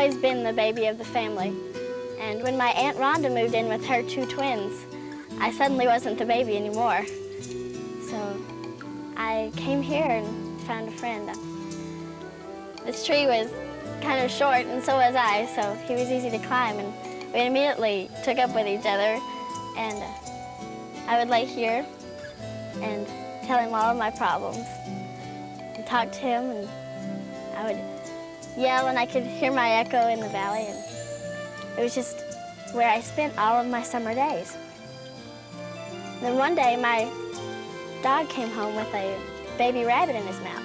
always been the baby of the family. And when my Aunt Rhonda moved in with her 2 twins, I suddenly wasn't the baby anymore. So I came here and found a friend. This tree was kind of short, and so was I, so he was easy to climb, and we immediately took up with each other. And I would lay here and tell him all of my problems and talk to him, and I would yell, and I could hear my echo in the valley, and it was just where I spent all of my summer days. Then one day, my dog came home with a baby rabbit in his mouth.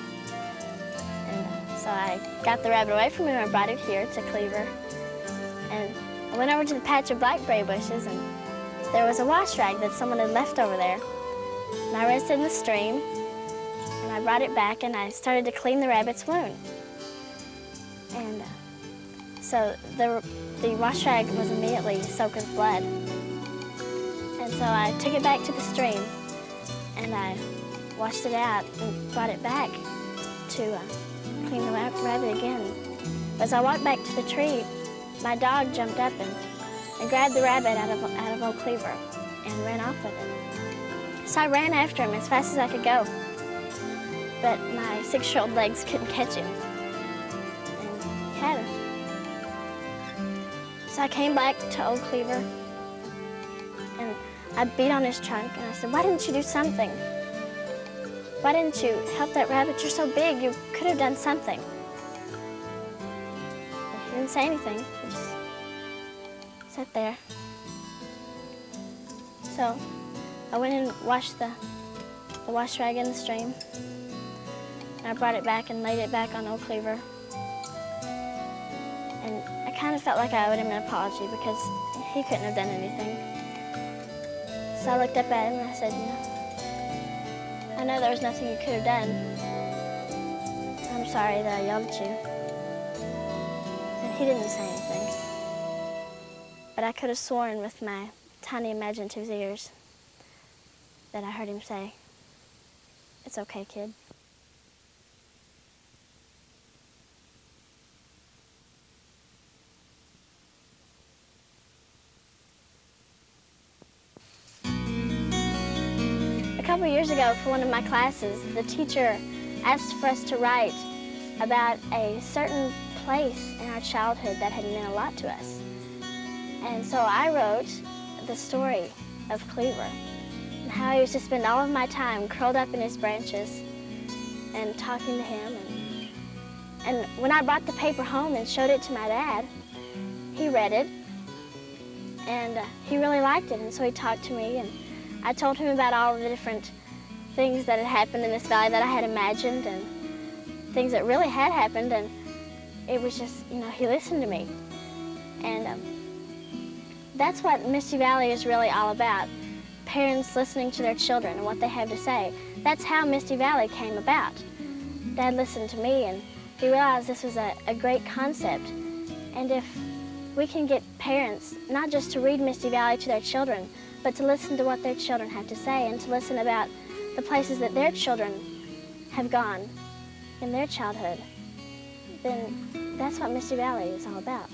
And so I got the rabbit away from him and brought it here to Cleaver. And I went over to the patch of blackberry bushes, and there was a wash rag that someone had left over there. And I rinsed it in the stream, and I brought it back, and I started to clean the rabbit's wound. And so the wash rag was immediately soaked with blood. And so I took it back to the stream, and I washed it out and brought it back to clean the rabbit again. As I walked back to the tree, my dog jumped up and grabbed the rabbit out of Old Cleaver and ran off with it. So I ran after him as fast as I could go, but my 6-year-old legs couldn't catch him, and he had him. So I came back to Old Cleaver, and I beat on his trunk, and I said, "Why didn't you do something? Why didn't you help that rabbit? You're so big, you could have done something." And he didn't say anything. He just sat there. So I went and washed the wash rag in the stream, and I brought it back and laid it back on Old Cleaver. And I kind of felt like I owed him an apology because he couldn't have done anything. So I looked up at him and I said, "I know there was nothing you could have done. I'm sorry that I yelled at you." And he didn't say anything. But I could have sworn with my tiny imaginative ears that I heard him say, "It's okay, kid." A couple years ago, for one of my classes, the teacher asked for us to write about a certain place in our childhood that had meant a lot to us. And so I wrote the story of Cleaver and how I used to spend all of my time curled up in his branches and talking to him. And when I brought the paper home and showed it to my dad, he read it, and he really liked it, and so he talked to me, and I told him about all of the different things that had happened in this valley that I had imagined, and things that really had happened, and it was just, he listened to me. And that's what Misty Valley is really all about, parents listening to their children and what they have to say. That's how Misty Valley came about. Dad listened to me, and he realized this was a great concept. And if we can get parents not just to read Misty Valley to their children, but to listen to what their children have to say and to listen about the places that their children have gone in their childhood, then that's what Misty Valley is all about.